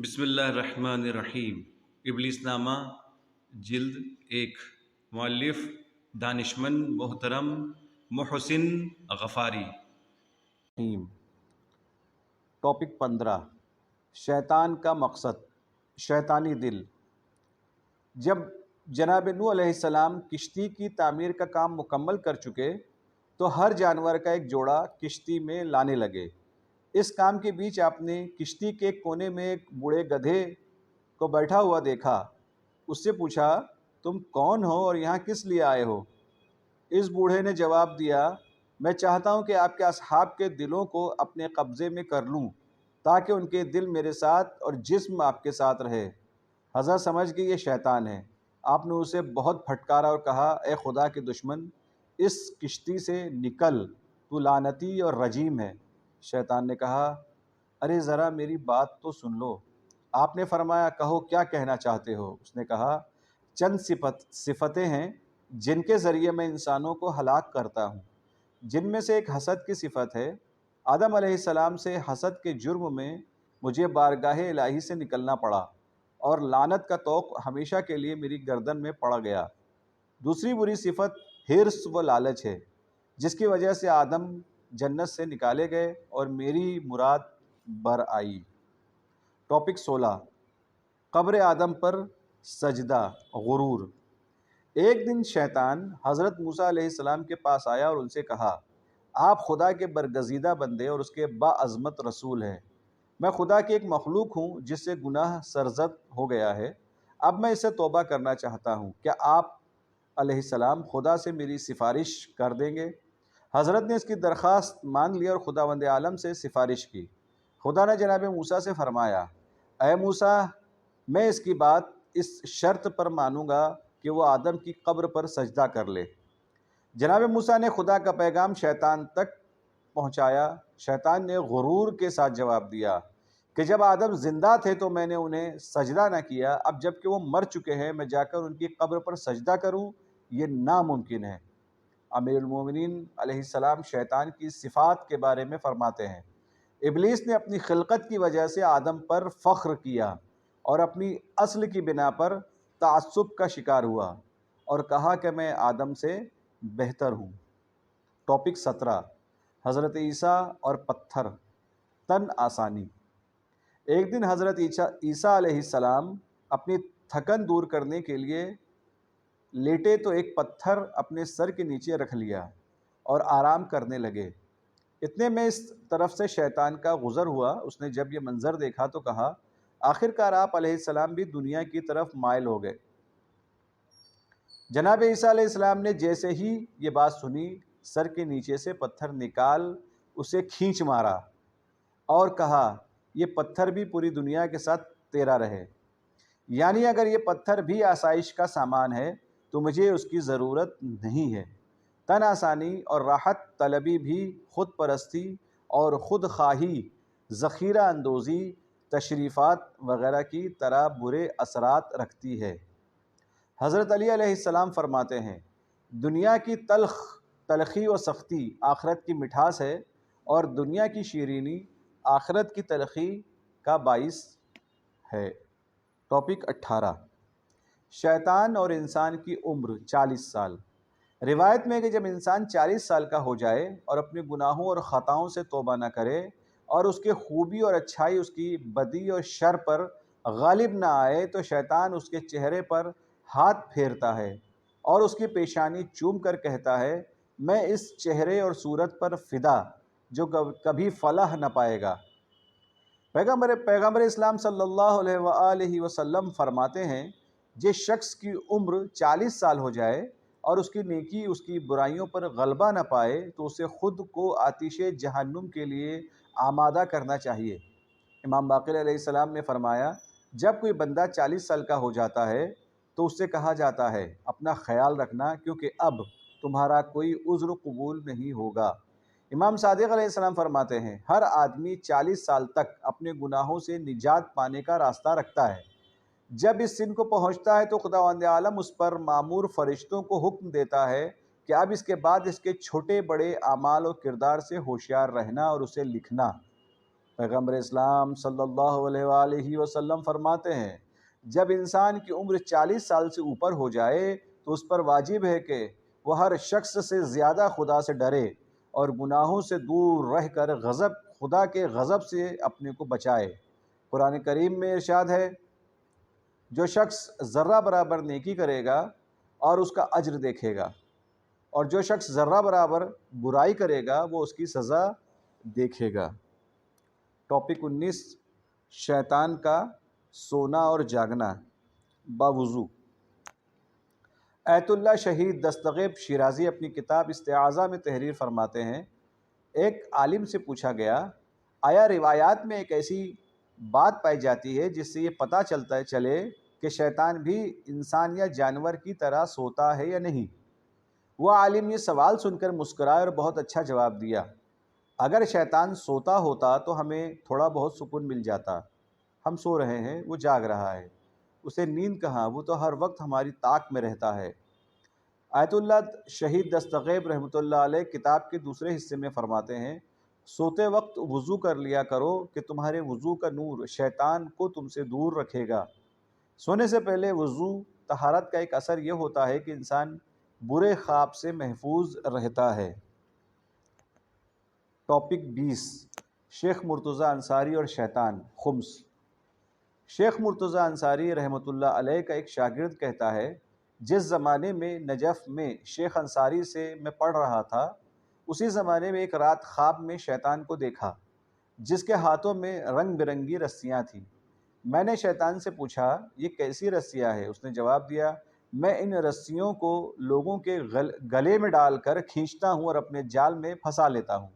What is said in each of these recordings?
بسم اللہ الرحمن الرحیم۔ ابلیس نامہ جلد 1، مؤلف دانشمند محترم محسن غفاری۔ ٹاپک 15، شیطان کا مقصد، شیطانی دل۔ جب جناب نوح علیہ السلام کشتی کی تعمیر کا کام مکمل کر چکے تو ہر جانور کا ایک جوڑا کشتی میں لانے لگے۔ اس کام کے بیچ آپ نے کشتی کے کونے میں ایک بوڑھے گدھے کو بیٹھا ہوا دیکھا۔ اس سے پوچھا، تم کون ہو اور یہاں کس لیے آئے ہو؟ اس بوڑھے نے جواب دیا، میں چاہتا ہوں کہ آپ کے اصحاب کے دلوں کو اپنے قبضے میں کر لوں تاکہ ان کے دل میرے ساتھ اور جسم آپ کے ساتھ رہے۔ حضرت سمجھ گئے یہ شیطان ہے۔ آپ نے اسے بہت پھٹکارا اور کہا، اے خدا کے دشمن، اس کشتی سے نکل، تو لعنتی اور رجیم ہے۔ شیطان نے کہا، ارے ذرا میری بات تو سن لو۔ آپ نے فرمایا، کہو کیا کہنا چاہتے ہو؟ اس نے کہا، چند صفتیں ہیں جن کے ذریعے میں انسانوں کو ہلاک کرتا ہوں۔ جن میں سے ایک حسد کی صفت ہے۔ آدم علیہ السلام سے حسد کے جرم میں مجھے بارگاہ الہی سے نکلنا پڑا اور لعنت کا طوق ہمیشہ کے لیے میری گردن میں پڑ گیا۔ دوسری بری صفت حرص و لالچ ہے، جس کی وجہ سے آدم جنت سے نکالے گئے اور میری مراد بر آئی۔ ٹاپک 16، قبر آدم پر سجدہ، غرور۔ ایک دن شیطان حضرت موسیٰ علیہ السلام کے پاس آیا اور ان سے کہا، آپ خدا کے برگزیدہ بندے اور اس کے باعظمت رسول ہیں۔ میں خدا کی ایک مخلوق ہوں جس سے گناہ سرزد ہو گیا ہے۔ اب میں اس سے توبہ کرنا چاہتا ہوں۔ کیا آپ علیہ السلام خدا سے میری سفارش کر دیں گے؟ حضرت نے اس کی درخواست مان لی اور خداوند عالم سے سفارش کی۔ خدا نے جناب موسیٰ سے فرمایا، اے موسیٰ، میں اس کی بات اس شرط پر مانوں گا کہ وہ آدم کی قبر پر سجدہ کر لے۔ جناب موسیٰ نے خدا کا پیغام شیطان تک پہنچایا۔ شیطان نے غرور کے ساتھ جواب دیا کہ جب آدم زندہ تھے تو میں نے انہیں سجدہ نہ کیا، اب جب کہ وہ مر چکے ہیں میں جا کر ان کی قبر پر سجدہ کروں، یہ ناممکن ہے۔ امیر المومنین علیہ السلام شیطان کی صفات کے بارے میں فرماتے ہیں، ابلیس نے اپنی خلقت کی وجہ سے آدم پر فخر کیا اور اپنی اصل کی بنا پر تعصب کا شکار ہوا اور کہا کہ میں آدم سے بہتر ہوں۔ ٹاپک 17، حضرت عیسیٰ اور پتھر، تن آسانی۔ ایک دن حضرت عیسیٰ علیہ السلام اپنی تھکن دور کرنے کے لیے لیٹے تو ایک پتھر اپنے سر کے نیچے رکھ لیا اور آرام کرنے لگے۔ اتنے میں اس طرف سے شیطان کا گزر ہوا۔ اس نے جب یہ منظر دیکھا تو کہا، آخرکار آپ علیہ السلام بھی دنیا کی طرف مائل ہو گئے۔ جناب عیسیٰ علیہ السلام نے جیسے ہی یہ بات سنی، سر کے نیچے سے پتھر نکال اسے کھینچ مارا اور کہا، یہ پتھر بھی پوری دنیا کے ساتھ تیرا رہے۔ یعنی اگر یہ پتھر بھی آسائش کا سامان ہے تو مجھے اس کی ضرورت نہیں ہے۔ تن آسانی اور راحت طلبی بھی خود پرستی اور خود خواہی، ذخیرہ اندوزی، تشریفات وغیرہ کی طرح برے اثرات رکھتی ہے۔ حضرت علی علیہ السلام فرماتے ہیں، دنیا کی تلخی و سختی آخرت کی مٹھاس ہے اور دنیا کی شیرینی آخرت کی تلخی کا باعث ہے۔ ٹاپک 18، شیطان اور انسان کی عمر 40 سال۔ روایت میں ہے کہ جب انسان 40 سال کا ہو جائے اور اپنے گناہوں اور خطاؤں سے توبہ نہ کرے اور اس کے خوبی اور اچھائی اس کی بدی اور شر پر غالب نہ آئے تو شیطان اس کے چہرے پر ہاتھ پھیرتا ہے اور اس کی پیشانی چوم کر کہتا ہے، میں اس چہرے اور صورت پر فدا جو کبھی فلاح نہ پائے گا۔ پیغمبر اسلام صلی اللہ علیہ وآلہ وسلم فرماتے ہیں، جس شخص کی عمر 40 سال ہو جائے اور اس کی نیکی اس کی برائیوں پر غلبہ نہ پائے تو اسے خود کو آتش جہنم کے لیے آمادہ کرنا چاہیے۔ امام باقر علیہ السلام نے فرمایا، جب کوئی بندہ 40 سال کا ہو جاتا ہے تو اس سے کہا جاتا ہے، اپنا خیال رکھنا کیونکہ اب تمہارا کوئی عذر قبول نہیں ہوگا۔ امام صادق علیہ السلام فرماتے ہیں، ہر آدمی 40 سال تک اپنے گناہوں سے نجات پانے کا راستہ رکھتا ہے۔ جب اس سن کو پہنچتا ہے تو خداوند عالم اس پر مامور فرشتوں کو حکم دیتا ہے کہ اب اس کے بعد اس کے چھوٹے بڑے اعمال و کردار سے ہوشیار رہنا اور اسے لکھنا پیغمبر اسلام صلی اللہ علیہ وآلہ وسلم فرماتے ہیں جب انسان کی عمر 40 سال سے اوپر ہو جائے تو اس پر واجب ہے کہ وہ ہر شخص سے زیادہ خدا سے ڈرے اور گناہوں سے دور رہ کر خدا کے غضب سے اپنے کو بچائے۔ قرآن کریم میں ارشاد ہے جو شخص ذرہ برابر نیکی کرے گا اور اس کا اجر دیکھے گا، اور جو شخص ذرہ برابر برائی کرے گا وہ اس کی سزا دیکھے گا۔ ٹاپک 19 شیطان کا سونا اور جاگنا باوضو۔ ایت اللہ شہید دستغیب شیرازی اپنی کتاب استعاذہ میں تحریر فرماتے ہیں ایک عالم سے پوچھا گیا آیا روایات میں ایک ایسی بات پائی جاتی ہے جس سے یہ پتہ چلے کہ شیطان بھی انسان یا جانور کی طرح سوتا ہے یا نہیں؟ وہ عالم یہ سوال سن کر مسکرائے اور بہت اچھا جواب دیا، اگر شیطان سوتا ہوتا تو ہمیں تھوڑا بہت سکون مل جاتا، ہم سو رہے ہیں، وہ جاگ رہا ہے، اسے نیند کہاں، وہ تو ہر وقت ہماری طاق میں رہتا ہے۔ آیت اللہ شہید دستغیب رحمۃ اللہ علیہ کتاب کے دوسرے حصے میں فرماتے ہیں سوتے وقت وضو کر لیا کرو کہ تمہارے وضو کا نور شیطان کو تم سے دور رکھے گا۔ سونے سے پہلے وضو طہارت کا ایک اثر یہ ہوتا ہے کہ انسان برے خواب سے محفوظ رہتا ہے۔ ٹاپک 20 شیخ مرتضیٰ انصاری اور شیطان خمس۔ شیخ مرتضیٰ انصاری رحمۃ اللہ علیہ کا ایک شاگرد کہتا ہے جس زمانے میں نجف میں شیخ انصاری سے میں پڑھ رہا تھا اسی زمانے میں ایک رات خواب میں شیطان کو دیکھا جس کے ہاتھوں میں رنگ برنگی رسیاں تھیں۔ میں نے شیطان سے پوچھا یہ کیسی رسیاں ہیں؟ اس نے جواب دیا میں ان رسیوں کو لوگوں کے گلے میں ڈال کر کھینچتا ہوں اور اپنے جال میں پھنسا لیتا ہوں۔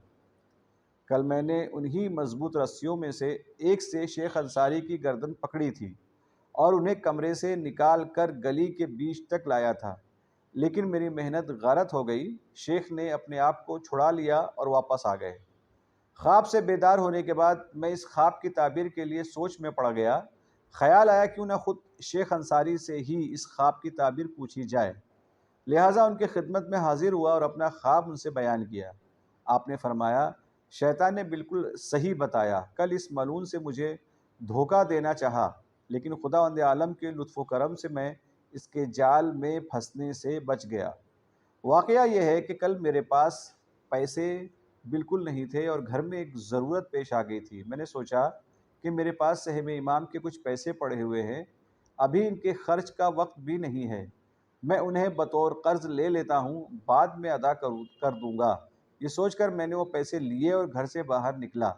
کل میں نے انہی مضبوط رسیوں میں سے ایک سے شیخ انصاری کی گردن پکڑی تھی اور انہیں کمرے سے نکال کر گلی کے بیچ تک لایا تھا، لیکن میری محنت غارت ہو گئی، شیخ نے اپنے آپ کو چھڑا لیا اور واپس آ گئے۔ خواب سے بیدار ہونے کے بعد میں اس خواب کی تعبیر کے لیے سوچ میں پڑ گیا، خیال آیا کیوں نہ خود شیخ انصاری سے ہی اس خواب کی تعبیر پوچھی جائے، لہٰذا ان کی خدمت میں حاضر ہوا اور اپنا خواب ان سے بیان کیا۔ آپ نے فرمایا شیطان نے بالکل صحیح بتایا، کل اس ملعون سے مجھے دھوکہ دینا چاہا لیکن خداوند عالم کے لطف و کرم سے میں اس کے جال میں پھنسنے سے بچ گیا۔ واقعہ یہ ہے کہ کل میرے پاس پیسے بالکل نہیں تھے اور گھر میں ایک ضرورت پیش آ گئی تھی۔ میں نے سوچا کہ میرے پاس صاحب امام کے کچھ پیسے پڑے ہوئے ہیں، ابھی ان کے خرچ کا وقت بھی نہیں ہے، میں انہیں بطور قرض لے لیتا ہوں، بعد میں ادا کر دوں گا۔ یہ سوچ کر میں نے وہ پیسے لیے اور گھر سے باہر نکلا۔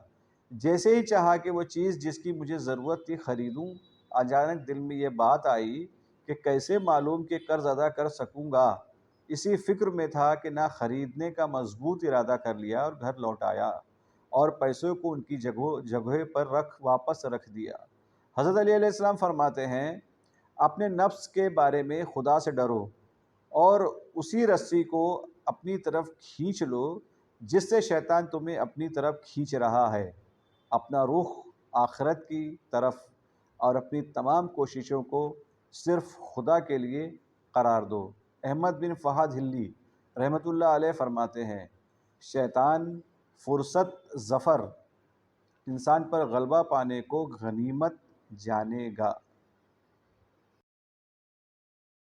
جیسے ہی چاہا کہ وہ چیز جس کی مجھے ضرورت تھی خریدوں، اچانک دل میں یہ بات آئی کہ کیسے معلوم کہ قرض ادا کر سکوں گا۔ اسی فکر میں تھا کہ نہ خریدنے کا مضبوط ارادہ کر لیا اور گھر لوٹ آیا اور پیسوں کو ان کی جگہ پر واپس رکھ دیا۔ حضرت علی علیہ السلام فرماتے ہیں اپنے نفس کے بارے میں خدا سے ڈرو اور اسی رسی کو اپنی طرف کھینچ لو جس سے شیطان تمہیں اپنی طرف کھینچ رہا ہے۔ اپنا رخ آخرت کی طرف اور اپنی تمام کوششوں کو صرف خدا کے لیے قرار دو۔ احمد بن فہد ہلی رحمۃ اللہ علیہ فرماتے ہیں شیطان فرصت ظفر انسان پر غلبہ پانے کو غنیمت جانے گا۔